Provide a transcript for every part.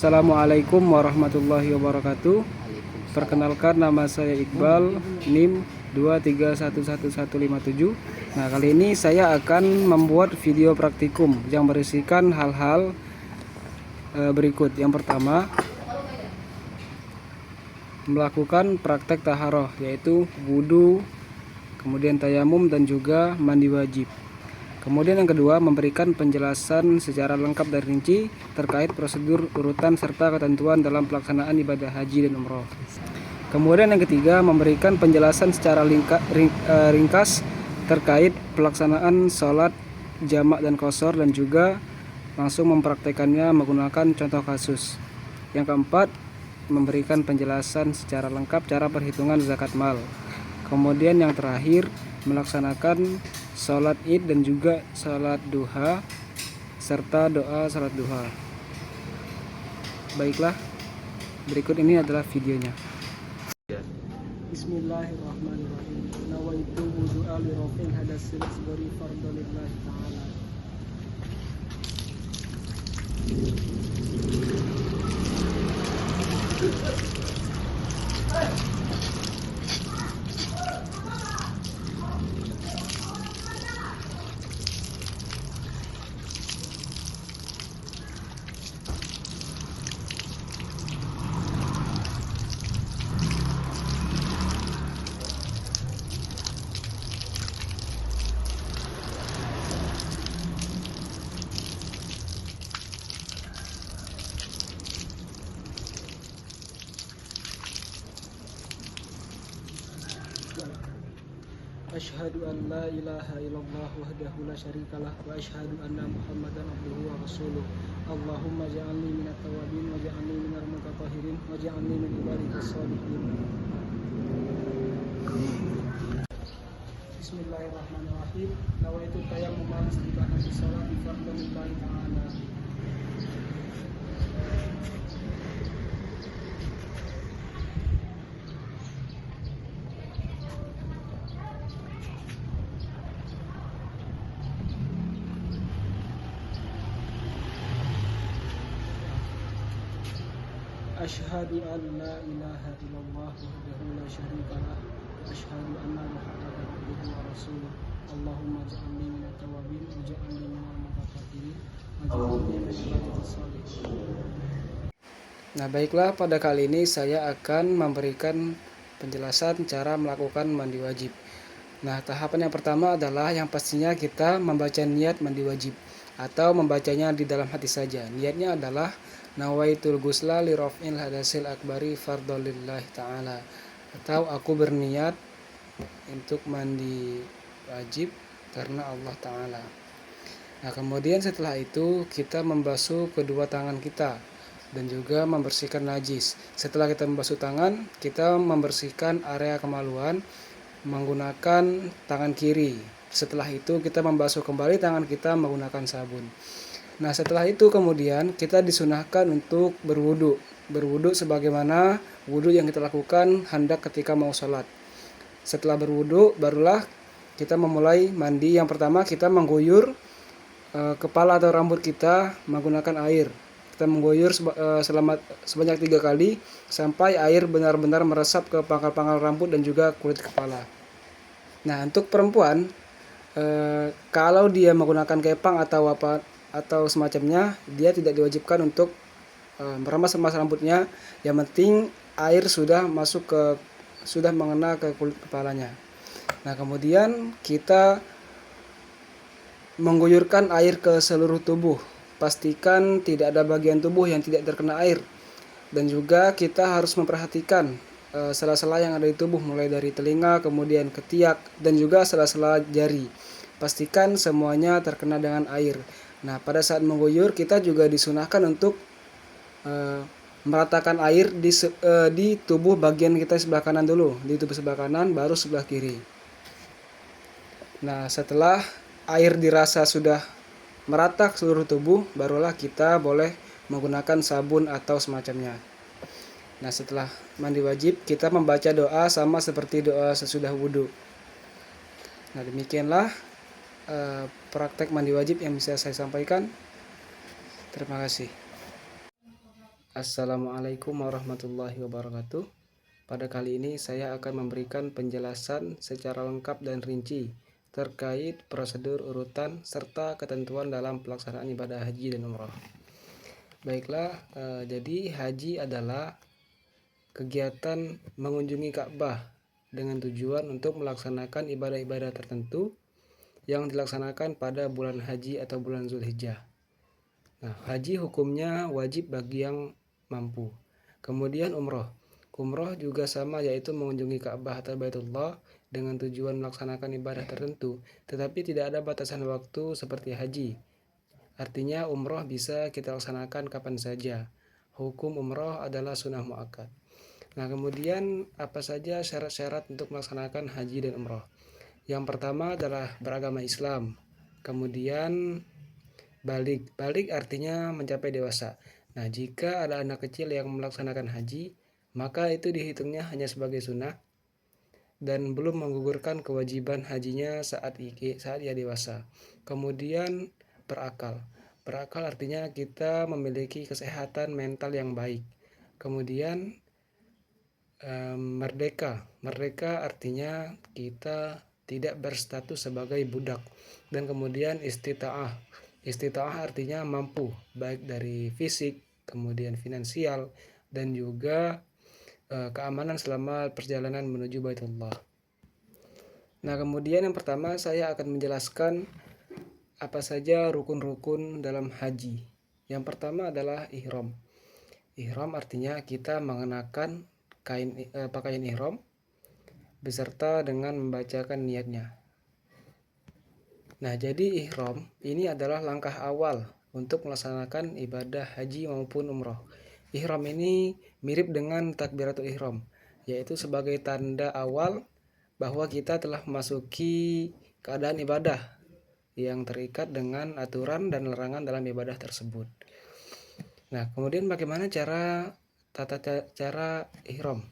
Assalamualaikum warahmatullahi wabarakatuh. Perkenalkan, nama saya Iqbal, NIM 2311157. Nah, kali ini saya akan membuat video praktikum yang berisikan hal-hal berikut. Yang pertama, melakukan praktek taharoh, yaitu wudhu, kemudian tayamum, dan juga mandi wajib. Kemudian yang kedua, memberikan penjelasan secara lengkap dan rinci terkait prosedur, urutan, serta ketentuan dalam pelaksanaan ibadah haji dan umroh. Kemudian yang ketiga, memberikan penjelasan secara ringkas terkait pelaksanaan sholat jamak dan qashar, dan juga langsung mempraktekannya menggunakan contoh kasus. Yang keempat, memberikan penjelasan secara lengkap cara perhitungan zakat mal. Kemudian yang terakhir, melaksanakan sholat id dan juga sholat duha serta doa sholat duha. Baiklah, berikut ini adalah videonya. Bismillahirrahmanirrahim. Nawaitu wudu'a li raf'il hadatsil asghari fardhalillahi ta'ala. Asyhadu an la ilaha illallah wahdahu la syarikalah wa asyhadu anna Muhammadan abduhu wa rasuluh. Allahumma ja'alni minat tawabin wa ja'alni minal mutatahhirin wa ja'alni min ibadikas shalihin. Bismillahirrahmanirrahim. Nawaitu tayammum istibahah shalat bi fardhillahi ta'ala. Asyhadu an la ilaha illallah wahdahu la syarikalah wa asyhadu anna Muhammadan abduhu wa rasuluh. Allahumma ja'alni minat tawabin wa ja'alni minal mutatahhirin wa ja'alni min ibadikas shalihin. Nah, baiklah, pada kali ini saya akan memberikan penjelasan cara melakukan mandi wajib. Nah, tahapan yang pertama adalah yang pastinya kita membaca niat mandi wajib atau membacanya di dalam hati saja. Niatnya adalah nawaitul ghusla li raf'il hadasil akbari fardhalillahi ta'ala, atau aku berniat untuk mandi wajib karena Allah Ta'ala. Nah, kemudian setelah itu kita membasuh kedua tangan kita dan juga membersihkan najis. Setelah kita membasuh tangan, kita membersihkan area kemaluan menggunakan tangan kiri. Setelah itu kita membasuh kembali tangan kita menggunakan sabun. Nah, setelah itu kemudian kita disunahkan untuk berwudu. Berwudu sebagaimana wudu yang kita lakukan hendak ketika mau sholat. Setelah berwudu, barulah kita memulai mandi. Yang pertama, kita mengguyur kepala atau rambut kita menggunakan air. Kita mengguyur sebanyak 3 kali sampai air benar-benar meresap ke pangkal-pangkal rambut dan juga kulit kepala. Nah, untuk perempuan, kalau dia menggunakan kepang atau semacamnya, dia tidak diwajibkan untuk meremas-remas rambutnya. Yang penting air sudah mengena ke kulit kepalanya. Nah, kemudian kita mengguyurkan air ke seluruh tubuh. Pastikan tidak ada bagian tubuh yang tidak terkena air. Dan juga kita harus memperhatikan sela-sela yang ada di tubuh, mulai dari telinga, kemudian ketiak, dan juga sela-sela jari. Pastikan semuanya terkena dengan air. Nah, pada saat mengguyur kita juga disunahkan untuk meratakan air di tubuh bagian kita sebelah kanan dulu, di tubuh sebelah kanan baru sebelah kiri. Nah, setelah air dirasa sudah merata ke seluruh tubuh, barulah kita boleh menggunakan sabun atau semacamnya. Nah, setelah mandi wajib kita membaca doa sama seperti doa sesudah wudhu. Nah, demikianlah praktek mandi wajib yang bisa saya sampaikan. Terima kasih. Assalamualaikum warahmatullahi wabarakatuh. Pada kali ini saya akan memberikan penjelasan secara lengkap dan rinci terkait prosedur urutan serta ketentuan dalam pelaksanaan ibadah haji dan umroh. Baiklah, jadi haji adalah kegiatan mengunjungi Ka'bah dengan tujuan untuk melaksanakan ibadah-ibadah tertentu yang dilaksanakan pada bulan haji atau bulan Zulhijjah. Nah, haji hukumnya wajib bagi yang mampu. Kemudian umroh. Umroh juga sama, yaitu mengunjungi Ka'bah atau Baitullah dengan tujuan melaksanakan ibadah tertentu, tetapi tidak ada batasan waktu seperti haji. Artinya umroh bisa kita laksanakan kapan saja. Hukum umroh adalah sunnah muakkad. Nah, kemudian apa saja syarat-syarat untuk melaksanakan haji dan umroh? Yang pertama adalah beragama Islam. Kemudian balik artinya mencapai dewasa. Nah, jika ada anak kecil yang melaksanakan haji, maka itu dihitungnya hanya sebagai sunnah dan belum menggugurkan kewajiban hajinya saat ia dewasa. Kemudian berakal. Berakal artinya kita memiliki kesehatan mental yang baik. Kemudian merdeka. Merdeka artinya kita tidak berstatus sebagai budak. Dan kemudian istita'ah. Istita'ah artinya mampu, baik dari fisik, kemudian finansial, dan juga keamanan selama perjalanan menuju Baitullah. Nah, kemudian yang pertama saya akan menjelaskan apa saja rukun-rukun dalam haji. Yang pertama adalah ihram. Ihram artinya kita mengenakan pakaian ihram beserta dengan membacakan niatnya. Nah, jadi ihram ini adalah langkah awal untuk melaksanakan ibadah haji maupun umroh. Ihram ini mirip dengan takbiratul ihram, yaitu sebagai tanda awal bahwa kita telah memasuki keadaan ibadah yang terikat dengan aturan dan larangan dalam ibadah tersebut. Nah, kemudian bagaimana tata cara ihram?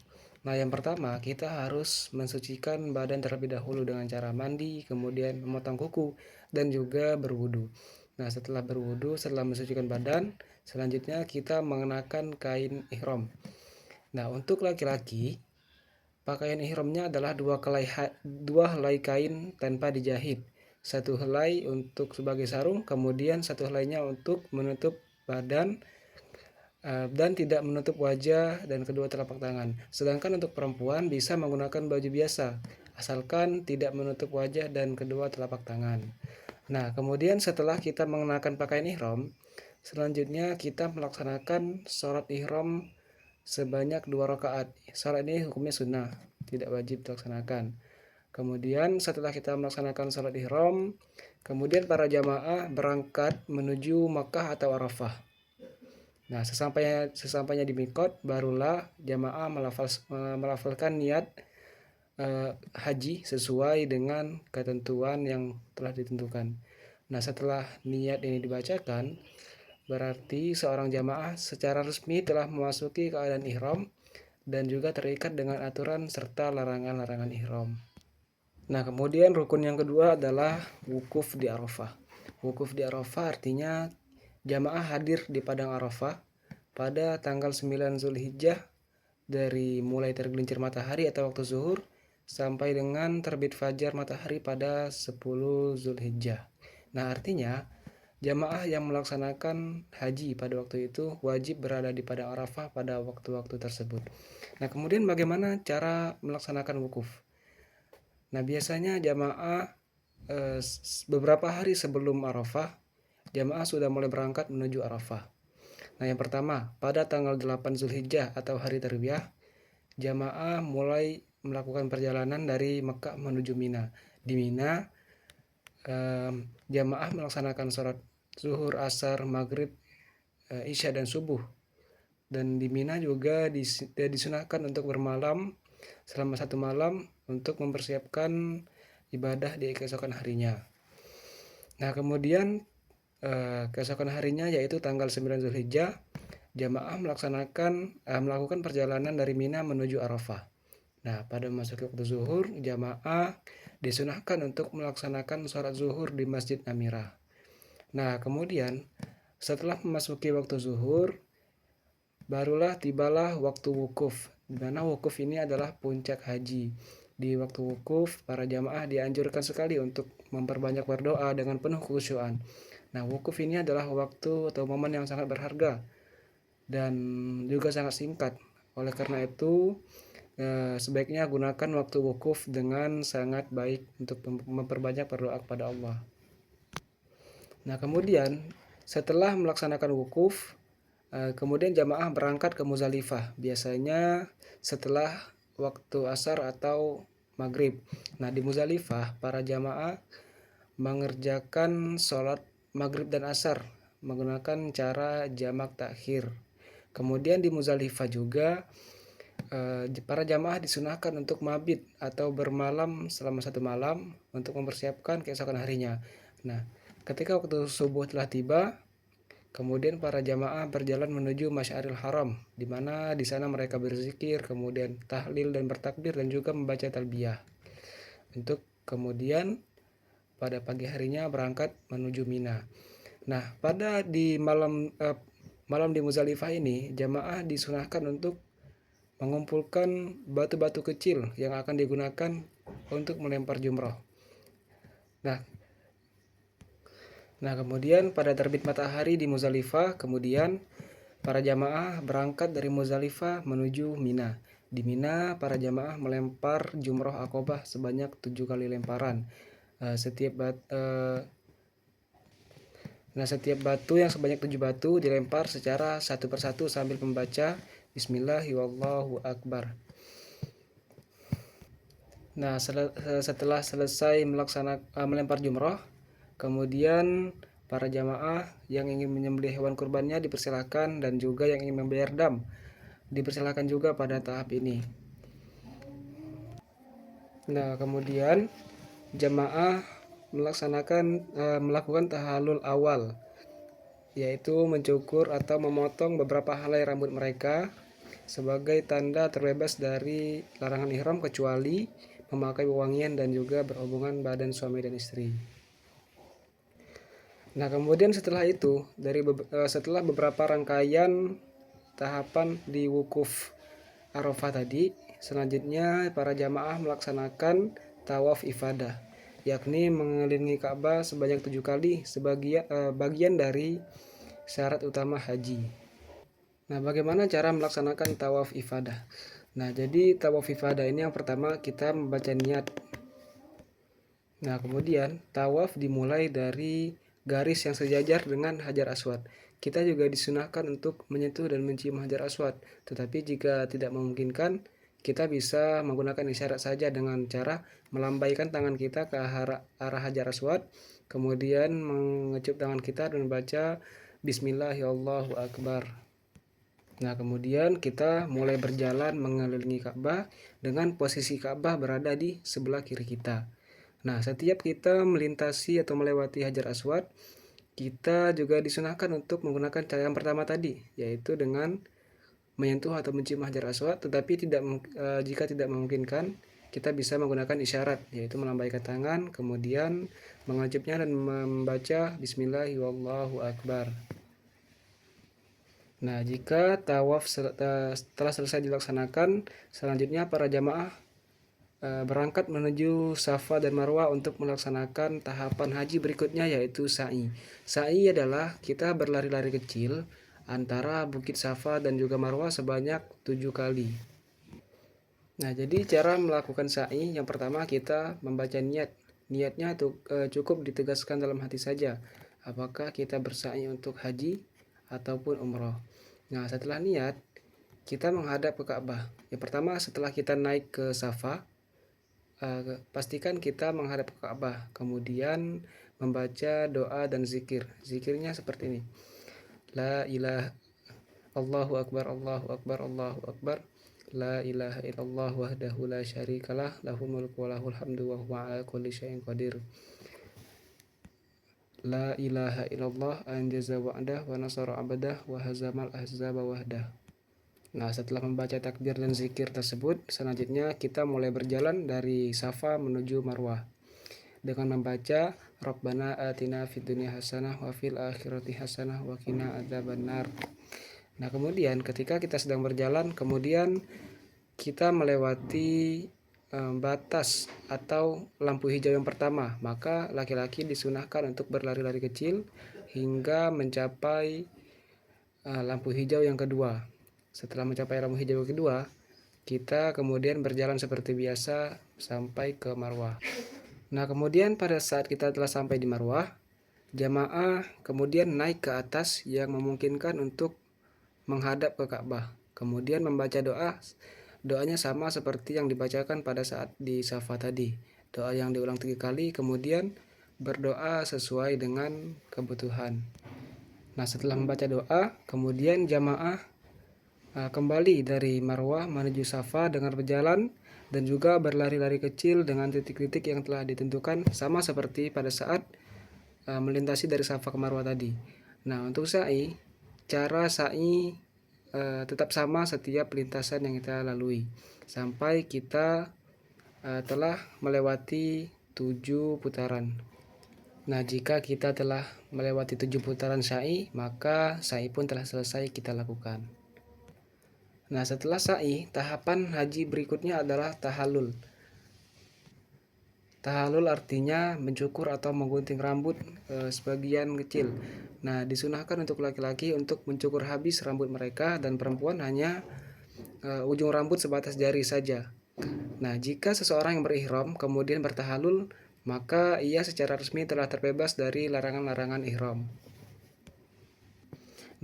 Nah, yang pertama kita harus mensucikan badan terlebih dahulu dengan cara mandi, kemudian memotong kuku, dan juga berwudu. Nah, setelah berwudu, setelah mensucikan badan, selanjutnya kita mengenakan kain ihram. Nah, untuk laki-laki, pakaian ihramnya adalah dua helai kain tanpa dijahit. Satu helai untuk sebagai sarung, kemudian satu helainya untuk menutup badan dan tidak menutup wajah dan kedua telapak tangan. Sedangkan untuk perempuan bisa menggunakan baju biasa, asalkan tidak menutup wajah dan kedua telapak tangan. Nah, kemudian setelah kita mengenakan pakaian ihram, selanjutnya kita melaksanakan sholat ihram sebanyak 2 rakaat. Sholat ini hukumnya sunnah, tidak wajib dilaksanakan. Kemudian setelah kita melaksanakan sholat ihram, kemudian para jamaah berangkat menuju Makkah atau Arafah. Nah, sesampainya di mikot, barulah jamaah melafalkan niat haji sesuai dengan ketentuan yang telah ditentukan. Nah, setelah niat ini dibacakan, berarti seorang jamaah secara resmi telah memasuki keadaan ihram dan juga terikat dengan aturan serta larangan-larangan ihram. Nah, kemudian rukun yang kedua adalah wukuf di Arafah. Wukuf di Arafah artinya jamaah hadir di padang Arafah pada tanggal 9 Zulhijjah dari mulai tergelincir matahari atau waktu zuhur sampai dengan terbit fajar matahari pada 10 Zulhijjah. Nah, artinya jamaah yang melaksanakan haji pada waktu itu wajib berada di padang Arafah pada waktu-waktu tersebut. Nah, kemudian bagaimana cara melaksanakan wukuf? Nah, biasanya jamaah beberapa hari sebelum Arafah, jamaah sudah mulai berangkat menuju Arafah. Nah, yang pertama, pada tanggal 8 Zulhijjah atau hari Tarwiyah, jamaah mulai melakukan perjalanan dari Mekah menuju Mina. Di Mina, jamaah melaksanakan sholat zuhur, asar, maghrib, isya, dan subuh. Dan di Mina juga disunahkan untuk bermalam selama 1 malam untuk mempersiapkan ibadah di keesokan harinya. Nah, kemudian keesokan harinya yaitu tanggal 9 Zulhijjah, jamaah melakukan perjalanan dari Mina menuju Arafah. Nah, pada memasuki waktu zuhur, jamaah disunahkan untuk melaksanakan sholat zuhur di Masjid Amirah. Nah, kemudian setelah memasuki waktu zuhur, barulah tibalah waktu wukuf, di mana wukuf ini adalah puncak haji. Di waktu wukuf, para jamaah dianjurkan sekali untuk memperbanyak berdoa dengan penuh kekhusyuan. Nah, wukuf ini adalah waktu atau momen yang sangat berharga dan juga sangat singkat. Oleh karena itu, sebaiknya gunakan waktu wukuf dengan sangat baik untuk memperbanyak berdoa kepada Allah. Nah, kemudian setelah melaksanakan wukuf, kemudian jamaah berangkat ke Muzdalifah, biasanya setelah waktu asar atau maghrib. Nah, di Muzdalifah, para jamaah mengerjakan sholat maghrib dan asar menggunakan cara jamak takhir. Kemudian di Muzdalifah juga para jamaah disunahkan untuk mabit atau bermalam selama 1 malam untuk mempersiapkan keesokan harinya. Nah, ketika waktu subuh telah tiba, kemudian para jamaah berjalan menuju Masy'aril Haram, di mana di sana mereka berzikir, kemudian tahlil dan bertakbir dan juga membaca talbiyah. Untuk kemudian pada pagi harinya berangkat menuju Mina. Nah, pada di malam di Muzdalifah ini, jamaah disunahkan untuk mengumpulkan batu-batu kecil yang akan digunakan untuk melempar jumroh. Nah, kemudian pada terbit matahari di Muzdalifah, kemudian para jamaah berangkat dari Muzdalifah menuju Mina. Di Mina, para jamaah melempar jumroh akobah sebanyak 7 kali lemparan. Setiap batu yang sebanyak 7 batu dilempar secara satu persatu sambil membaca Bismillahirrahmanirrahim. Nah, setelah selesai melempar jumroh, kemudian para jamaah yang ingin menyembelih hewan kurbannya dipersilakan, dan juga yang ingin membayar dam dipersilakan juga pada tahap ini. Nah, kemudian jamaah melakukan tahallul awal, yaitu mencukur atau memotong beberapa helai rambut mereka sebagai tanda terbebas dari larangan ihram kecuali memakai wewangian dan juga berhubungan badan suami dan istri. Nah, kemudian setelah itu, setelah beberapa rangkaian tahapan di wukuf Arafah tadi, selanjutnya para jamaah melaksanakan tawaf ifadah, yakni mengelilingi Ka'bah sebanyak 7 kali bagian dari syarat utama haji. Nah, bagaimana cara melaksanakan tawaf ifadah? Nah, jadi tawaf ifadah ini yang pertama kita membaca niat. Nah, kemudian tawaf dimulai dari garis yang sejajar dengan Hajar Aswad. Kita juga disunahkan untuk menyentuh dan mencium Hajar Aswad. Tetapi jika tidak memungkinkan, kita bisa menggunakan isyarat saja dengan cara melambaikan tangan kita ke arah Hajar Aswad, kemudian mengecup tangan kita dan membaca Bismillahirrahmanirrahim. Nah, kemudian kita mulai berjalan mengelilingi Ka'bah dengan posisi Ka'bah berada di sebelah kiri kita. Nah, setiap kita melintasi atau melewati Hajar Aswad, kita juga disunahkan untuk menggunakan cara yang pertama tadi, yaitu dengan menyentuh atau mencium Hajar Aswad. Tetapi jika tidak memungkinkan, kita bisa menggunakan isyarat, yaitu melambaikan tangan, kemudian mengecupnya dan membaca Bismillahirrahmanirrahim. Nah, jika tawaf setelah selesai dilaksanakan, selanjutnya para jamaah berangkat menuju Safa dan Marwah untuk melaksanakan tahapan haji berikutnya, yaitu sa'i. Sa'i adalah kita berlari-lari kecil antara Bukit Safa dan juga Marwah sebanyak 7 kali. Nah, jadi cara melakukan sa'i, yang pertama kita membaca niat. Niatnya cukup ditegaskan dalam hati saja, apakah kita bersa'i untuk haji ataupun umroh. Nah, setelah niat, kita menghadap ke Ka'bah. Yang pertama, setelah kita naik ke Safa, pastikan kita menghadap ke Ka'bah, kemudian membaca doa dan zikir. Zikirnya seperti ini: La ilaha Allahu akbar, Allahu akbar, Allahu akbar. La ilaha illallah wahdahu la syarikalah, lahul mulku wa lahul hamdu wa huwa ala kulli syai'in qadir. La ilaha illallah anjaza wa'dah wa nasara abdah wa hazamal ahzaba wahdah. Nah, setelah membaca takbir dan zikir tersebut, selanjutnya kita mulai berjalan dari Safa menuju Marwah dengan membaca Rabbana atina fid dunya hasanah wa fil akhirati hasanah wa qina adzabannar. Nah, kemudian ketika kita sedang berjalan, kemudian kita melewati batas atau lampu hijau yang pertama, maka laki-laki disunahkan untuk berlari-lari kecil hingga mencapai lampu hijau yang kedua. Setelah mencapai lampu hijau kedua, kita kemudian berjalan seperti biasa sampai ke Marwah. Nah, kemudian pada saat kita telah sampai di Marwah, jamaah kemudian naik ke atas yang memungkinkan untuk menghadap ke Ka'bah. Kemudian membaca doa. Doanya sama seperti yang dibacakan pada saat di Safa tadi. Doa yang diulang 3 kali, kemudian berdoa sesuai dengan kebutuhan. Nah, setelah membaca doa, kemudian jamaah kembali dari Marwah menuju Safa dengan berjalan dan juga berlari-lari kecil dengan titik-titik yang telah ditentukan sama seperti pada saat melintasi dari Safa ke Marwah tadi. Nah, untuk sa'i, cara sa'i tetap sama setiap lintasan yang kita lalui sampai kita telah melewati 7 putaran. Nah, jika kita telah melewati 7 putaran sa'i, maka sa'i pun telah selesai kita lakukan. Nah, setelah sa'i, tahapan haji berikutnya adalah tahallul. Tahallul artinya mencukur atau menggunting rambut sebagian kecil. Nah, disunahkan untuk laki-laki untuk mencukur habis rambut mereka dan perempuan hanya ujung rambut sebatas jari saja. Nah, jika seseorang yang berihram kemudian bertahallul, maka ia secara resmi telah terbebas dari larangan-larangan ihram.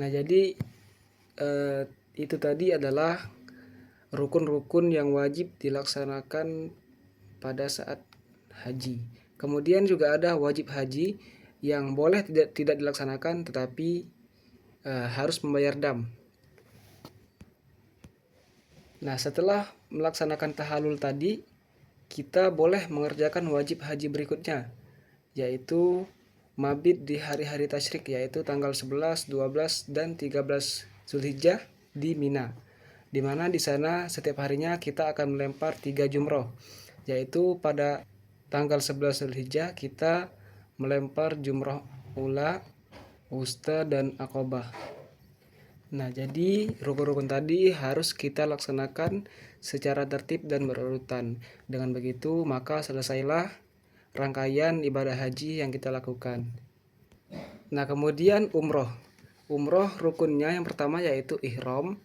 Nah, jadi itu tadi adalah rukun-rukun yang wajib dilaksanakan pada saat haji. Kemudian juga ada wajib haji yang boleh tidak dilaksanakan tetapi harus membayar dam. Nah, setelah melaksanakan tahallul tadi, kita boleh mengerjakan wajib haji berikutnya, yaitu mabit di hari-hari tasyrik, yaitu tanggal 11, 12, dan 13 Zulhijjah di Mina. Di mana di sana setiap harinya kita akan melempar 3 jumroh, yaitu pada tanggal 11 Zulhijjah kita melempar jumroh ula, wusta, dan aqobah. Nah, jadi rukun-rukun tadi harus kita laksanakan secara tertib dan berurutan. Dengan begitu, maka selesailah rangkaian ibadah haji yang kita lakukan. Nah, kemudian umroh. Umroh rukunnya yang pertama yaitu ihram,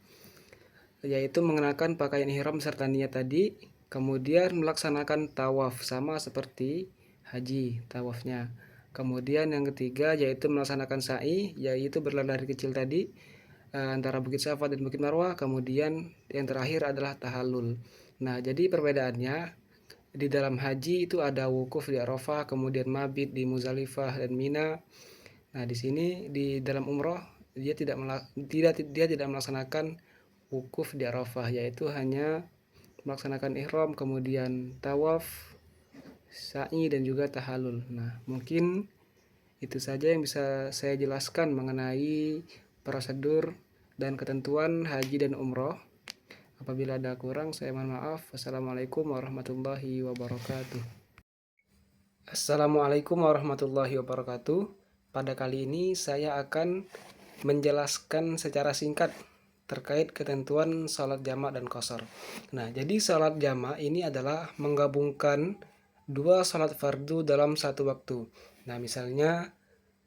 yaitu mengenakan pakaian ihram serta niat tadi. Kemudian melaksanakan tawaf sama seperti haji tawafnya. Kemudian yang ketiga yaitu melaksanakan sa'i, yaitu berlari kecil tadi antara Bukit Safa dan Bukit Marwah. Kemudian yang terakhir adalah tahallul. Nah, jadi perbedaannya di dalam haji itu ada wukuf di Arafah, kemudian mabit di Muzdalifah dan Mina. Nah, di sini di dalam umroh dia tidak melaksanakan wukuf di Arafah, yaitu hanya melaksanakan ihram, kemudian tawaf, sa'i, dan juga tahallul. Nah, mungkin itu saja yang bisa saya jelaskan mengenai prosedur dan ketentuan haji dan umroh. Apabila ada kurang, saya mohon maaf. Wassalamualaikum warahmatullahi wabarakatuh. Assalamualaikum warahmatullahi wabarakatuh. Pada kali ini saya akan menjelaskan secara singkat terkait ketentuan sholat jamak dan qashar. Nah, jadi sholat jamak ini adalah menggabungkan 2 sholat fardu dalam satu waktu. Nah, misalnya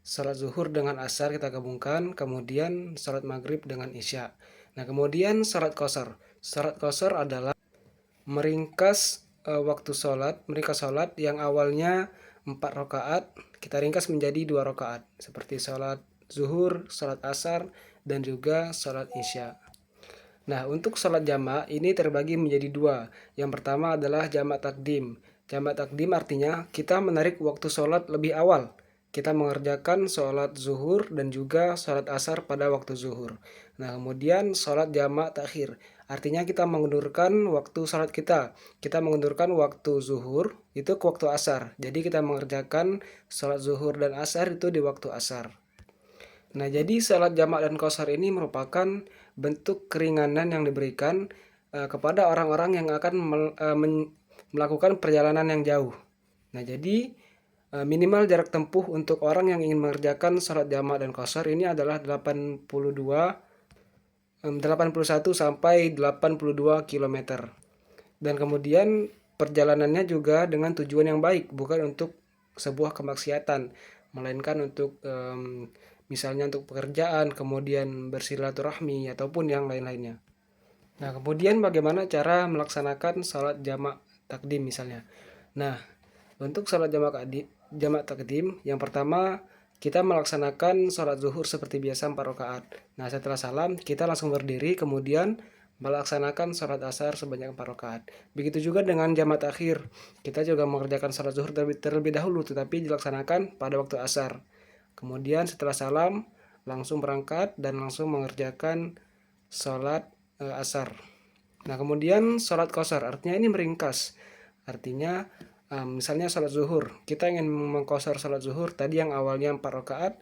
sholat zuhur dengan asar kita gabungkan, kemudian sholat maghrib dengan isya. Nah, kemudian sholat qashar. Sholat qashar adalah meringkas waktu sholat, yang awalnya 4 rakaat, kita ringkas menjadi 2 rakaat, seperti sholat zuhur, sholat asar, dan juga sholat isya. Nah, untuk sholat jamak ini terbagi menjadi 2. Yang pertama adalah jamak takdim. Jamak takdim artinya kita menarik waktu sholat lebih awal. Kita mengerjakan sholat zuhur dan juga sholat asar pada waktu zuhur. Nah, kemudian sholat jamak takhir. Artinya kita mengundurkan waktu sholat kita. Kita mengundurkan waktu zuhur itu ke waktu asar. Jadi kita mengerjakan sholat zuhur dan asar itu di waktu asar. Nah, jadi sholat jamak dan qashar ini merupakan bentuk keringanan yang diberikan kepada orang-orang yang akan melakukan perjalanan yang jauh. Nah, jadi minimal jarak tempuh untuk orang yang ingin mengerjakan sholat jamak dan qashar ini adalah 82 81 sampai 82 kilometer. Dan kemudian perjalanannya juga dengan tujuan yang baik, bukan untuk sebuah kemaksiatan, melainkan untuk misalnya untuk pekerjaan, kemudian bersilaturahmi ataupun yang lain-lainnya. Nah, kemudian bagaimana cara melaksanakan sholat jamak takdim misalnya. Nah, untuk sholat jamak takdim, yang pertama kita melaksanakan sholat zuhur seperti biasa 4 rakaat. Nah, setelah salam kita langsung berdiri, kemudian melaksanakan sholat asar sebanyak 4 rakaat. Begitu juga dengan jamak takhir, kita juga mengerjakan sholat zuhur terlebih dahulu, tetapi dilaksanakan pada waktu asar. Kemudian setelah salam langsung berangkat dan langsung mengerjakan sholat asar. Nah, kemudian sholat qasar, artinya ini meringkas. Artinya misalnya sholat zuhur, kita ingin mengqasar sholat zuhur tadi yang awalnya 4 rakaat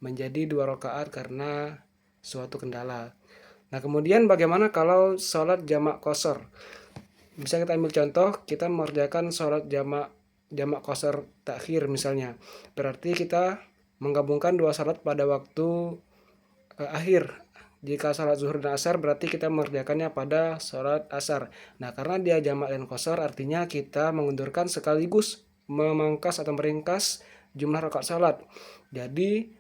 menjadi 2 rakaat karena suatu kendala. Nah, kemudian bagaimana kalau sholat jamak qasar? Bisa kita ambil contoh, kita mengerjakan sholat jamak qasar takhir misalnya. Berarti kita menggabungkan dua sholat pada waktu akhir. Jika sholat zuhur dan asar berarti kita mengerjakannya pada sholat asar. Nah, karena dia jamak dan qasar artinya kita mengundurkan sekaligus memangkas atau meringkas jumlah rakaat sholat. Jadi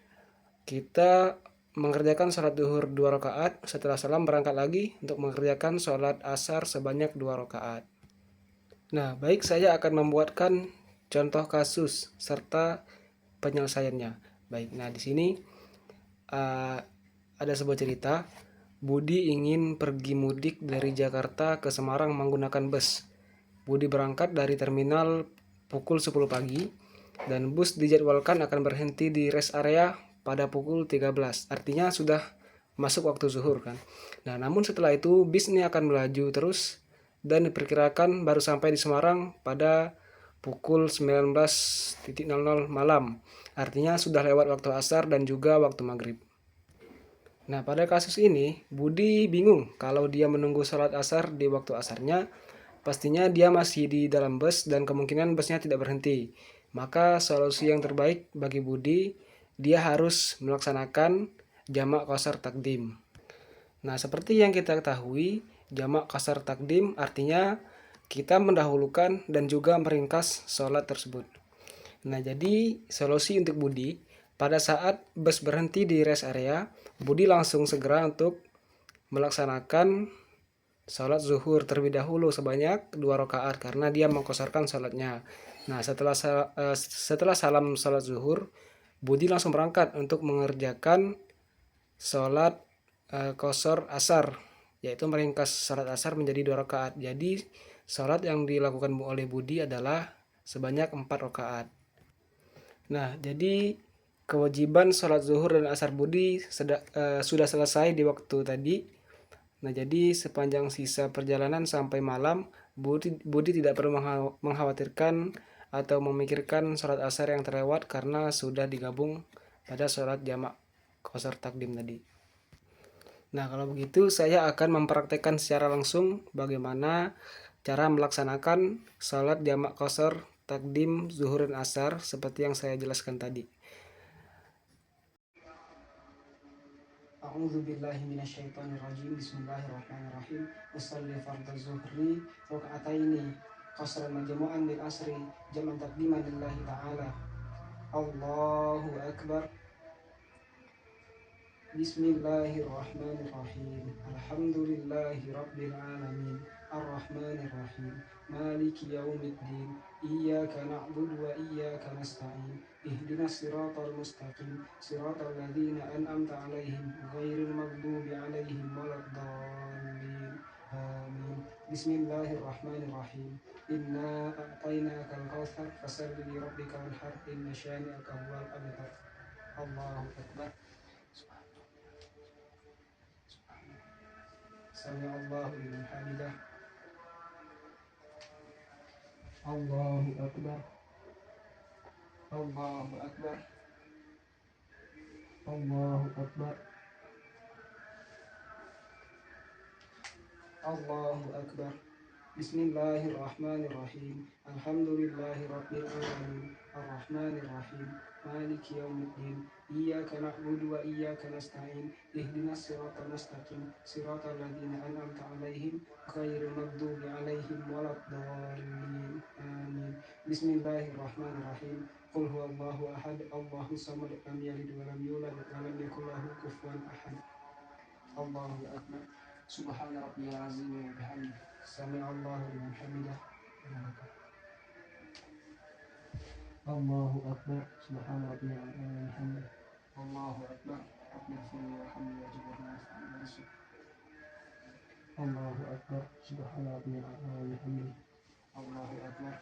kita mengerjakan sholat zuhur 2 rakaat, setelah salam berangkat lagi untuk mengerjakan sholat asar sebanyak 2 rakaat. Nah, baik, saya akan membuatkan contoh kasus serta penyelesaiannya. Baik, nah di sini ada sebuah cerita. Budi ingin pergi mudik dari Jakarta ke Semarang menggunakan bus. Budi berangkat dari terminal pukul 10 pagi dan bus dijadwalkan akan berhenti di rest area pada pukul 13. Artinya sudah masuk waktu zuhur kan. Nah, namun setelah itu bis ini akan melaju terus dan diperkirakan baru sampai di Semarang pada pukul 19.00 malam. Artinya sudah lewat waktu asar dan juga waktu maghrib. Nah, pada kasus ini, Budi bingung kalau dia menunggu sholat asar di waktu asarnya, pastinya dia masih di dalam bus dan kemungkinan busnya tidak berhenti. Maka solusi yang terbaik bagi Budi, dia harus melaksanakan jamak qasar takdim. Nah, seperti yang kita ketahui, jamak qasar takdim artinya kita mendahulukan dan juga meringkas sholat tersebut. Nah, jadi solusi untuk Budi, pada saat bus berhenti di rest area, Budi langsung segera untuk melaksanakan sholat zuhur terlebih dahulu sebanyak 2 rakaat karena dia mengqasarkan sholatnya. Nah, setelah salam sholat zuhur, Budi langsung berangkat untuk mengerjakan sholat qasar asar, yaitu meringkas sholat asar menjadi 2 rakaat. Jadi sholat yang dilakukan oleh Budi adalah sebanyak 4 rakaat. Nah, jadi kewajiban sholat zuhur dan asar Budi sudah selesai di waktu tadi. Nah, jadi sepanjang sisa perjalanan sampai malam, Budi tidak perlu mengkhawatirkan atau memikirkan sholat asar yang terlewat karena sudah digabung pada sholat jamak qasar takdim tadi. Nah, kalau begitu saya akan mempraktekkan secara langsung bagaimana cara melaksanakan sholat jamak qasar takdim zuhur dan asar seperti yang saya jelaskan tadi. A'udzu billahi minasyaitonir rajim. Bismillahirrahmanirrahim. Usolli fardhu zuhri raka'ataini qasran majmu'an bil asri jam'an taqdiman lillahi ta'ala. Allahu akbar. Bismillahirrahmanirrahim. Alhamdulillahi rabbil alamin. Ar-Rahmanir-Rahim. Maliki yaumiddin. Iyyaka na'budu wa iyyaka nasta'in. Ihdinas siratal mustaqim. Siratal ladzina an'amta 'alaihim ghairil maghdubi 'alaihim waladdallin. Amin. Bismillahirrahmanirrahim. Inna a'tainakal kautsar fasalli li rabbika wanhar inna syani'aka huwal abtar. Allahu akbar. Sami'allahu liman hamidah. Allahu akbar. Allahu akbar. Allahu akbar. Allahu akbar. Bismillahirrahmanirrahim. Alhamdulillahirabbil alamin. Arrahmanirrahim. Maliki yaumiddin. Iyyaka na'budu wa iyyaka nasta'in. Ihdinas siratal mustaqim. Siratal ladzina an'amta 'alaihim ghairil maghdubi 'alaihim waladdallin. Amin. Bismillahirrahmanirrahim. Qul huwallahu ahad. Allahus samad. Lam yalid wa lam yulad wa lam yakul lahu kufuwan ahad. Allahu akbar. Subhana rabbiyal azim wa bihamdihi. Sami'allahu liman hamidah. Allahu akbar. Subhana rabbiyal azim wa bihamdihi. Allahu akbar. Rabbighfirli warhamni waj'alni min rizqi. Allahu akbar. Subhana rabbiyal azim wa bihamdihi. Allahu akbar.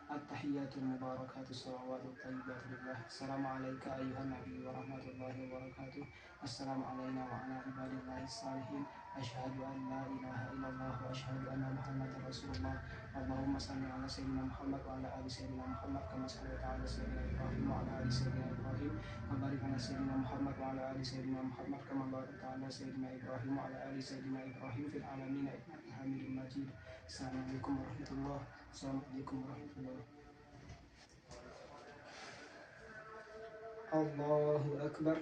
At-tahiyyatul mubarakatus salawatut thayyibatu lillah. Assalamu alayka ayyuhan nabiy wa rahmatullahi wa barakatuh. Assalamu alayna wa ala ibadillahis salihin. Asyhadu an la ilaha illallah wa asyhadu anna muhammadar rasulullah. Allahumma salli ala sayyidina Muhammad wa ala ali sayyidina Muhammad kama shallaita ala sayyidina Ibrahim wa ala ali sayyidina Ibrahim wa barik ala sayyidina Muhammad wa ala ali sayyidina Muhammad kama barakta ala sayyidina Ibrahim wa ala ali sayyidina Ibrahim fil alamin innaka Hamidum Majid. Assalamualaikum warahmatullahi wabarakatuh. Assalamualaikum warahmatullahi wabarakatuh. Allahu akbar.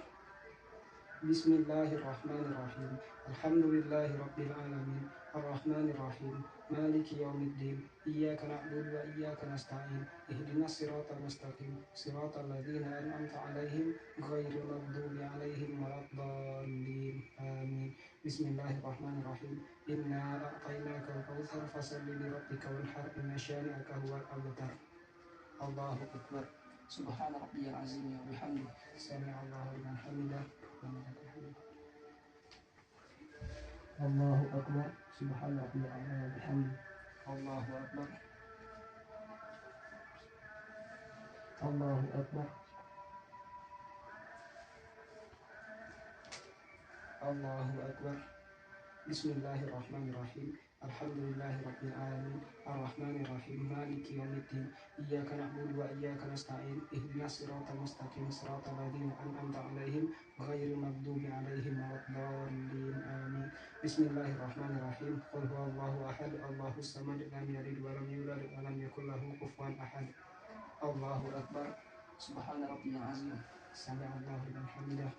Bismillahirrahmanirrahim. Alhamdulillahi rabbil alamin. Arrahmanirrahim. Maliki yaumiddin. Iyyaka na'budu wa iyyaka nasta'in. Ihdinas siratal mustaqim. Siratal ladzina an'amta 'alaihim ghairil maghdubi 'alaihim waladdallin. Amin. Bismillahirrahmanirrahim. Inna a'tainakal kautsar fasholli li rabbika wanhar inna syani'aka huwal abtar. Allahu akbar. Subhana rabbiyal azim wa bihamdihi. Sami'allahu liman hamidah. Allahu akbar. Subhana rabbiyal azim wa bihamdihi. Allahu akbar. Allahu akbar. Allahu akbar. Bismillahirrahmanirrahim. Alhamdulillahi rabbil alamin. Arrahmanirrahim. Maliki yaumiddin. Iyyaka na'budu wa iyyaka nasta'in. Ihdinas siratal mustaqim. Siratal ladzina an'amta 'alaihim ghairil maghdubi 'alaihim waladdallin. Amin. Bismillahirrahmanirrahim. Qul huwallahu ahad. Allahus samad. Lam yalid wa lam yulad wa lam yakul lahu kufuwan ahad. Allahu akbar. Subhana rabbiyal azim. Sami'allahu liman hamidah.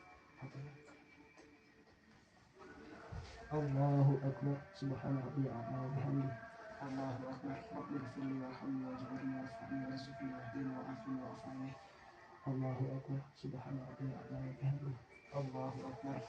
Allahu akbar. Subhana rabbiyal a'la wa bihamdihi. Allahu akbar. Rabbighfirli warhamni waj'alni warzuqni wahdini wa'afini wa'afini. Allahu akbar. Subhana rabbiyal a'la wa bihamdihi. Allahu akbar.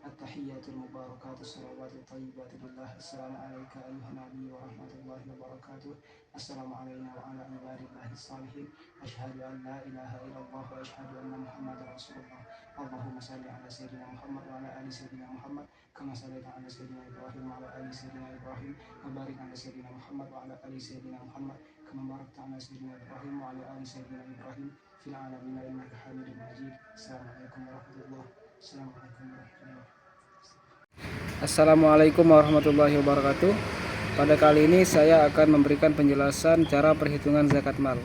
At-tahiyyatul mubarakatus salawatut thayyibatu lillah. Assalamu alayka ayyuhan nabiy wa rahmatullahi wa barakatuh. Assalamu alayna wa ala ibadillahis salihin. Asyhadu an la ilaha illallah wa asyhadu anna muhammadar rasulullah. Allahumma salli ala sayyidina Muhammad wa ala ali sayyidina Muhammad kama shallaita ala sayyidina Ibrahim wa ala ali sayyidina Ibrahim wa barik ala sayyidina Muhammad wa ala ali sayyidina Muhammad kama barakta ala sayyidina Ibrahim wa ala ali sayyidina Ibrahim fil alamin innaka Hamidum Majid. Assalamualaikum warahmatullahi wabarakatuh. Assalamualaikum warahmatullahi wabarakatuh. Pada kali ini saya akan memberikan penjelasan cara perhitungan zakat mal.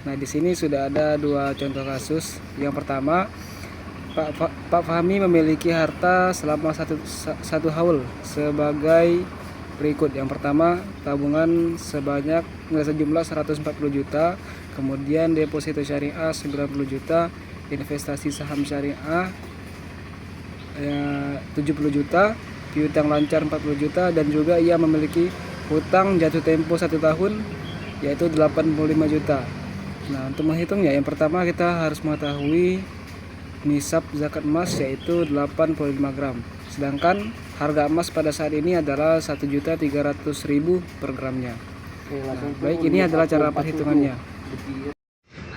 Nah, di sini sudah ada dua contoh kasus. Yang pertama, Pak Fahmi memiliki harta selama satu haul sebagai berikut. Yang pertama, tabungan sejumlah 140 juta, kemudian deposito syariah 90 juta, investasi saham syariah 70 juta, piutang lancar 40 juta, dan juga ia memiliki hutang jatuh tempo 1 tahun yaitu 85 juta. Nah, untuk menghitungnya, yang pertama kita harus mengetahui nisab zakat emas yaitu 85 gram. Sedangkan harga emas pada saat ini adalah 1.300.000 per gramnya. Nah, baik, ini adalah cara perhitungannya.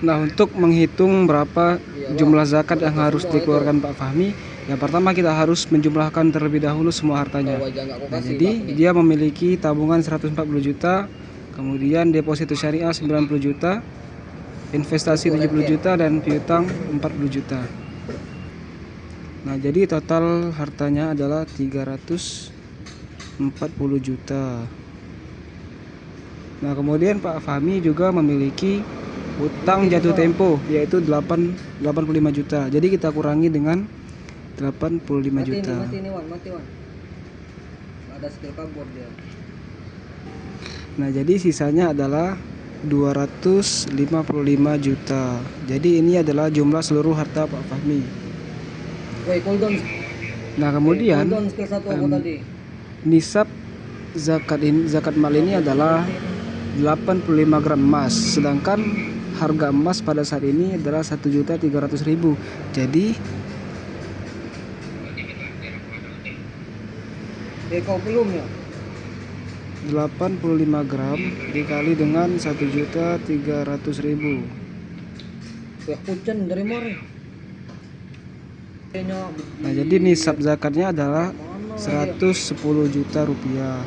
Nah, untuk menghitung berapa jumlah zakat yang harus dikeluarkan Pak Fahmi, yang pertama kita harus menjumlahkan terlebih dahulu semua hartanya. Nah, jadi dia memiliki tabungan 140 juta, kemudian deposito syariah 90 juta, investasi 70 juta, dan piutang 40 juta. Nah, jadi total hartanya adalah 340 juta. Nah, kemudian Pak Fahmi juga memiliki hutang jatuh tempo yaitu 85 juta. Jadi kita kurangi dengan 85 juta. Mati, Wan. Ada skill kabur dia. Nah, jadi sisanya adalah 255 juta. Jadi ini adalah jumlah seluruh harta Pak Fahmi. Nah, kemudian nisab zakat mal ini adalah 85 gram emas, sedangkan harga emas pada saat ini adalah 1.300.000. Jadi 85 gram dikali dengan 1.300.000. Nah, jadi nisab zakatnya adalah 110 juta rupiah.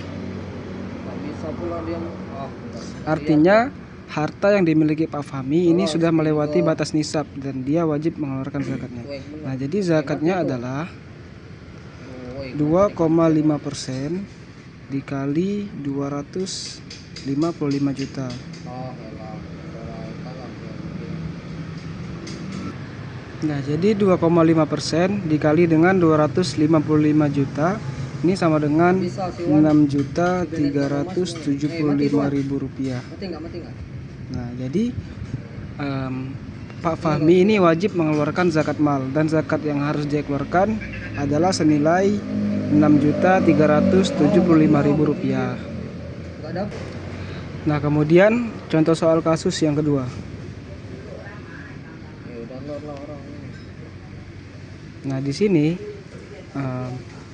Artinya harta yang dimiliki Pak Fahmi ini sudah melewati batas nisab dan dia wajib mengeluarkan zakatnya. Nah, jadi zakatnya adalah 2,5% dikali 255 juta. Nah, jadi 2,5% dikali dengan 255 juta ini sama dengan 6.375.000 rupiah. Nah, jadi Pak Fahmi ini wajib mengeluarkan zakat mal, dan zakat yang harus dia keluarkan adalah senilai 6.375.000 rupiah. Nah, kemudian contoh soal kasus yang kedua. Nah, di sini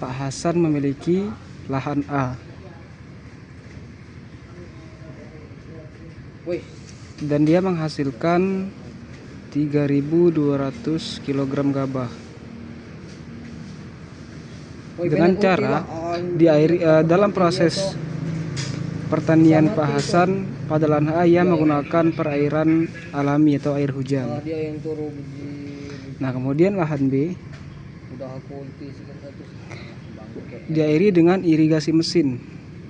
Pak Hasan memiliki lahan A dan dia menghasilkan 3.200 kg gabah. Dengan cara dalam proses pertanian Pak Hasan pada lahan A ia menggunakan perairan alami atau air hujan. Nah, kemudian lahan B diairi dengan irigasi mesin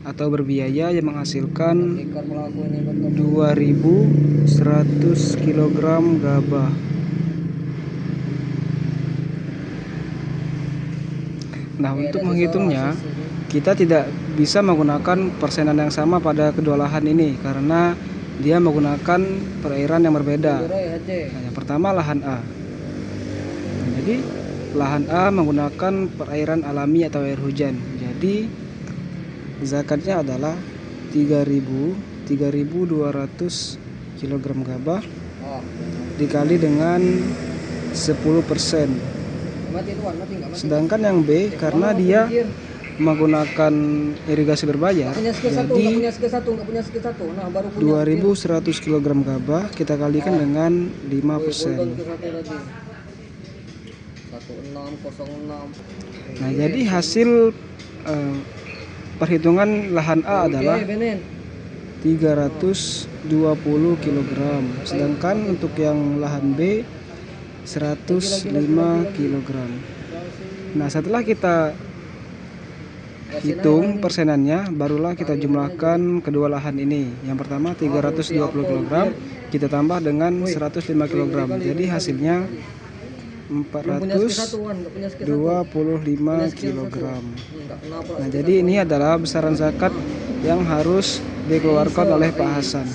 atau berbiaya yang menghasilkan 2.100 kg gabah. Nah, untuk menghitungnya kita tidak bisa menggunakan persenan yang sama pada kedua lahan ini karena dia menggunakan perairan yang berbeda. Nah, yang pertama lahan A. Nah, jadi lahan A menggunakan perairan alami atau air hujan. Jadi zakatnya adalah 3.200 kg gabah dikali dengan 10%. Sedangkan yang B karena dia menggunakan irigasi berbayar, jadi 2.100 kg gabah kita kalikan dengan 5%. Nah, jadi hasil perhitungan lahan A adalah 320 kg, sedangkan untuk yang lahan B 105 kg. Nah, setelah kita hitung persenannya, barulah kita jumlahkan kedua lahan ini. Yang pertama 320 kg kita tambah dengan 105 kg. Jadi hasilnya 425 kg. Nah, jadi ini adalah besaran zakat yang harus dikeluarkan oleh Pak Hasan.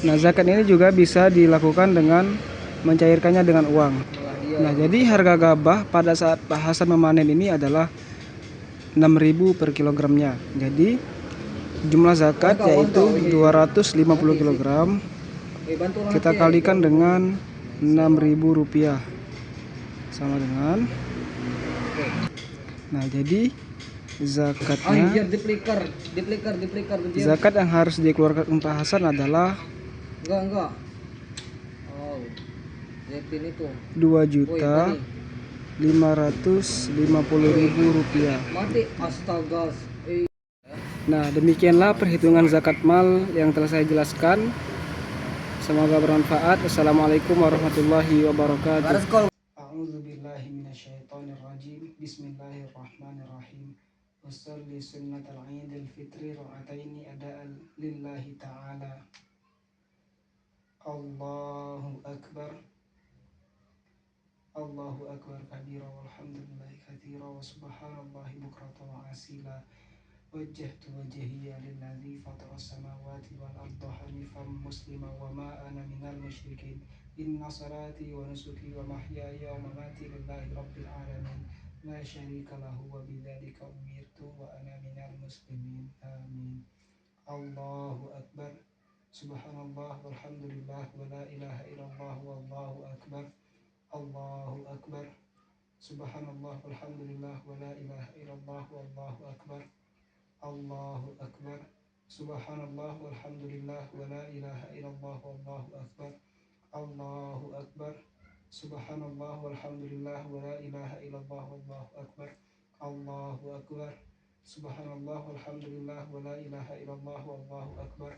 Nah, zakat ini juga bisa dilakukan dengan mencairkannya dengan uang. Nah, jadi harga gabah pada saat Pak Hasan memanen ini adalah 6.000 per kilogramnya. Jadi jumlah zakat yaitu 250 kg kita kalikan dengan 6.000 rupiah sama dengan. Nah, jadi zakatnya zakat yang harus dikeluarkan Pak Hasan adalah 2.550.000 rupiah. Nah, demikianlah perhitungan zakat mal yang telah saya jelaskan. Semoga bermanfaat. Assalamualaikum warahmatullahi wabarakatuh. A'udzubillahi minasyaitonirrajim. Bismillahirrahmanirrahim. Wassalli sunnatal Idul Fitri ra'ataini ada'an lillahi ta'ala. Allahu akbar. Allahu akbar kabira walhamdulillahi katsira wa subhanallahi bukratan wa asila وجهت وجهي للذي فطر السماوات والأرض حنيفا مسلما وما أنا من المشركين إن صلاتي ونسكي ومحياي ومماتي لله رب العالمين لا شريك له وبذلك أمرت وأنا من المسلمين آمين. الله أكبر سبحان الله والحمد لله ولا إله إلا الله والله أكبر. الله أكبر سبحان الله والحمد لله ولا إله إلا الله والله أكبر. الله أكبر سبحان الله والحمد لله ولا إله إلا الله والله أكبر. الله أكبر سبحان الله والحمد لله ولا إله إلا الله والله أكبر. الله أكبر سبحان الله والحمد لله ولا إله إلا الله والله أكبر.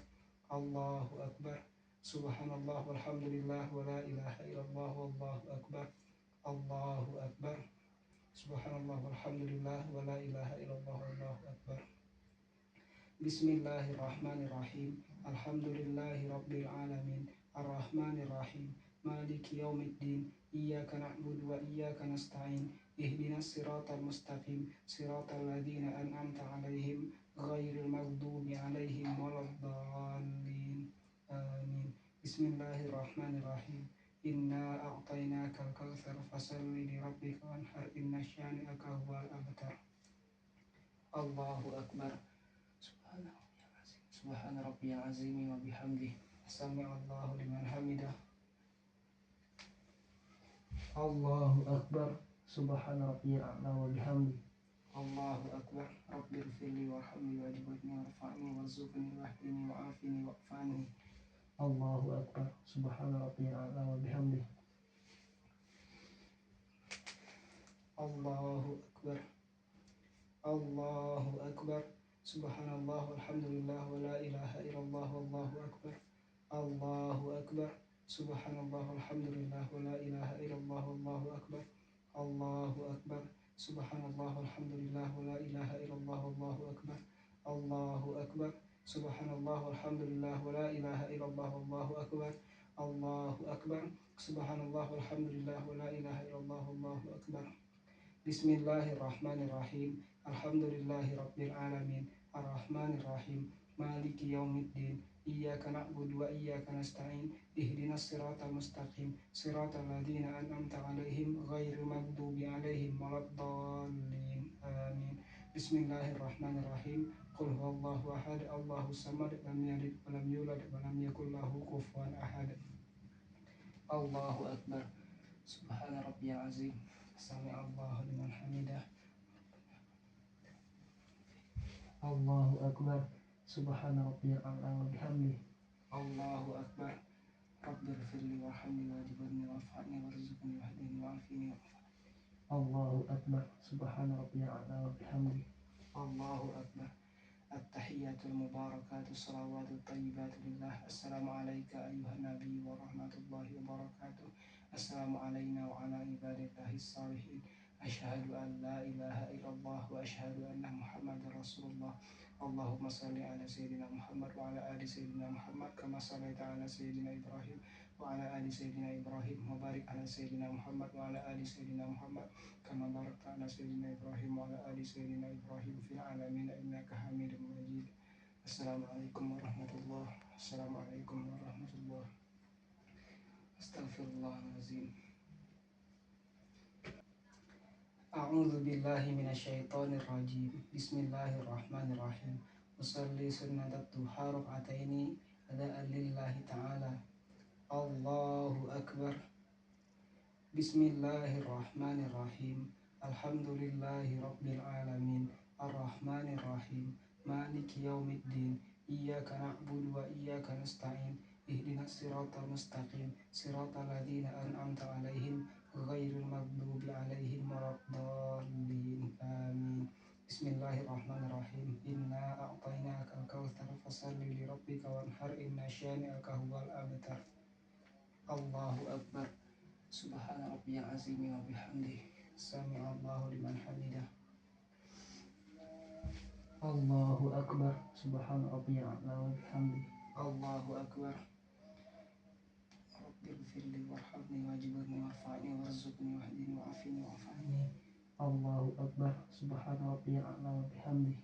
الله أكبر سبحان الله والحمد لله ولا إله إلا الله والله أكبر. الله أكبر سبحان الله والحمد لله ولا إله إلا الله والله أكبر. Bismillahirrahmanirrahim. Alhamdulillahi rabbil alamin. Arrahmanir rahim. Maliki yaumiddin. Iyyaka na'budu wa iyyaka nasta'in. Ihdinas siratal mustaqim. Siratal ladzina an'amta 'alaihim ghairil maghdubi 'alaihim waladdallin. Amin. Bismillahirrahmanirrahim. Inna a'tainakal kautsar fasalli li rabbika wanhar inna syani'aka huwal abtar. Allahu akbar. Subhana rabbiyal azim wa bihamdihi. Sami'allahu liman hamidah. Allahu akbar. Subhana rabbiyal a'la wa bihamdihi. Allahu akbar. Rabbighfirli warhamni wajburni warfa'ni warzuqni wahdini wa'afini wa'fani. Allahu akbar. Subhana rabbiyal a'la wa bihamdihi. Allahu akbar. Allahu akbar. Subhanallah walhamdulillah wa la ilaha illallah wallahu akbar. Allahu akbar. Subhanallah walhamdulillah wa la ilaha illallah wallahu akbar. Allahu akbar. Subhanallah walhamdulillah wa la ilaha illallah wallahu akbar. Allahu akbar. Subhanallah walhamdulillah wa la ilaha illallah wallahu akbar. Allahu akbar. Subhanallah walhamdulillah wa la ilaha illallah wallahu akbar. Bismillahirrahmanirrahim. Alhamdulillahi rabbil alamin. Arrahmanirrahim. Maliki yaumiddin. Iyyaka na'budu wa iyyaka nasta'in. Ihdinas siratal mustaqim. Siratal ladzina an'amta 'alaihim ghairil maghdubi 'alaihim waladdallin. Amin. Bismillahirrahmanirrahim. Qul huwallahu ahad. Allahus samad. Lam yalid wa lam yulad wa lam yakul lahu kufuwan ahad. Allahu akbar. Subhana rabbiyal azim. Sami'allahu liman hamidah. Allahu akbar. Subhana rabbiyal a'la wa bihamdihi. Allahu akbar. Rabbighfirli warhamni wajburni warfa'ni warzuqni wahdini wa'afini. Allahu akbar. Subhana rabbiyal a'la wa bihamdihi. Allahu akbar. At-tahiyyatul mubarakatuh salawatut thayyibatu lillah. Assalamu alayka ayyuhan nabiy wa rahmatullahi wa barakatuh. Assalamu alayna wa ala ibadillahis salihin. Asyhadu an la ilaha illallah wa asyhadu anna Muhammadar Rasulullah. Allahumma salli ala sayyidina Muhammad wa ala ali sayyidina Muhammad kama shallaita ala sayyidina Ibrahim wa ala ali sayyidina Ibrahim wa barik ala sayyidina Muhammad wa ala ali sayyidina Muhammad kama barakta ala sayyidina Ibrahim wa ala ali sayyidina Ibrahim fil alamin innaka Hamidum Majid. Assalamualaikum warahmatullahi wabarakatuh. Assalamualaikum warahmatullahi wabarakatuh. Astaghfirullahalazim. A'udzu billahi minasyaitonir rajim. Bismillahirrahmanirrahim. Usolli sunnatat duha rak'ataini ada'an lillahi ta'ala. Allahu akbar. Bismillahirrahmanirrahim. Alhamdulillahi rabbil alamin. Arrahmanirrahim. Maliki yaumiddin. Iyyaka na'budu wa iyyaka nasta'in. Ihdinas siratal mustaqim. Siratal ladzina an'amta 'alaihim ghairil maghdubi 'alaihim waladdallin. Amin. Bismillahirrahmanirrahim. Inna a'tainakal kautsar fasalli li rabbika wanhar inna syani'aka huwal abtar. Allahu akbar. Subhana rabbiyal azim wa bihamdihi. Sami'allahu liman hamidah. Allahu akbar. Subhana rabbiyal a'la wa bihamdihi. Allahu akbar. Rabbighfirli warhamni wajburni warfa'ni warzuqni wahdini wa'afini wa'afani. Allahu akbar. Subhana rabbiyal a'la wa bihamdihi.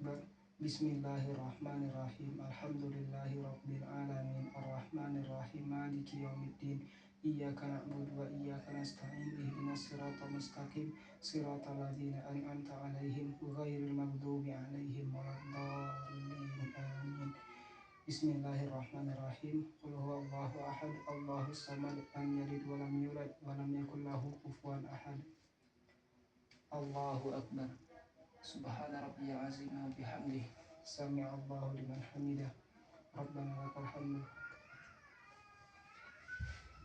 akbar. Bismillahirrahmanirrahim. Alhamdulillahi rabbil alamin. Arrahmanir rahim. Maliki yaumiddin. Iyyaka na'budu wa iyyaka nasta'in. Ihdinas siratal mustaqim. Siratal ladzina an'amta 'alaihim ghairil maghdubi 'alaihim waladdallin. Amin. Bismillahirrahmanirrahim. Qul huwallahu ahad. Allahus samad. Lam yalid wa lam yulad wa lam yakul lahu kufuwan ahad. Allahu akbar. Subhana rabbiyal azim wa bihamdihi. Sami'allahu liman hamidah. Rabbana lakal hamdu.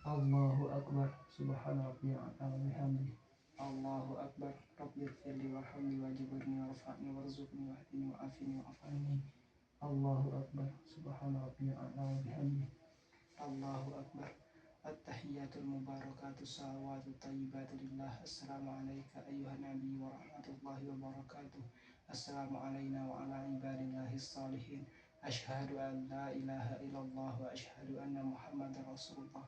Allahu akbar. Subhana rabbiyal azim wa bihamdihi. Allahu akbar. Rabbighfirli warhamni wajibirni warfa'ni warzuqni wahdini wa'afini wa'afani. Allahu akbar. Subhana rabbiyal azim wa bihamdihi. Allahu akbar. At-tahiyyatul mubarakatus salawatut thayyibatu lillah. Assalamu alayka ayyuhan nabiy wa rahmatullahi wa barakatuh. Assalamu alayna wa ala ibadillahis salihin. Asyhadu an la ilaha illallah wa asyhadu anna Muhammadar Rasulullah.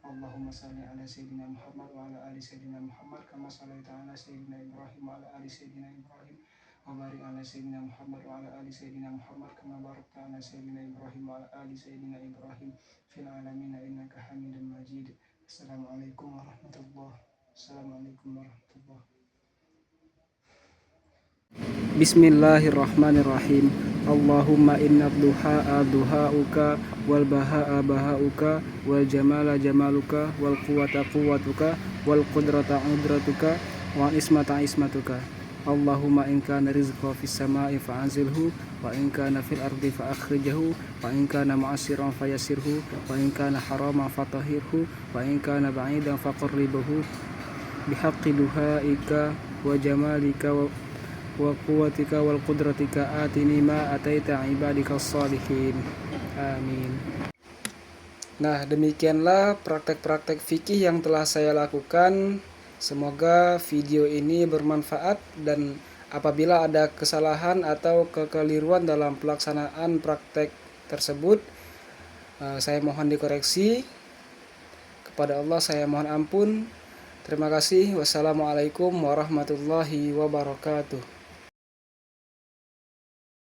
Allahumma salli ala sayyidina Muhammad wa ala ali sayyidina Muhammad kama shallaita ala sayyidina Ibrahim wa ala ali sayyidina Ibrahim wa barik ala sayyidina Muhammad wa ala ali sayyidina Muhammad kama barakta ala sayyidina Ibrahim wa ala ali sayyidina Ibrahim fil alamin innaka Hamidum Majid. Assalamualaikum warahmatullahi wabarakatuh. Assalamualaikum warahmatullahi wabarakatuh. Bismillahirrahmanirrahim. Allahumma inna duha'a duha'uka wal baha'a baha'uka wal jamala jamaluka wal quwwata quwwatuka wal qudrata qudratuka wal ismata ismatuka. Allahumma in kana rizqa fis sama'i fa'anzilhu wa in kana fil ardi fa'akhrijhu wa in kana mu'assiran fayassirhu wa in kana haraman fatahhirhu wa in kana ba'idan faqarribhu bihaqqi duha'ika wa jamalika wa quwwatika wal qudratika atini ma ataita ibadika salihin. Amin. Nah, demikianlah praktek-praktek fikih yang telah saya lakukan. Semoga video ini bermanfaat, dan apabila ada kesalahan atau kekeliruan dalam pelaksanaan praktek tersebut, saya mohon dikoreksi. Kepada Allah saya mohon ampun. Terima kasih. Wassalamualaikum warahmatullahi wabarakatuh.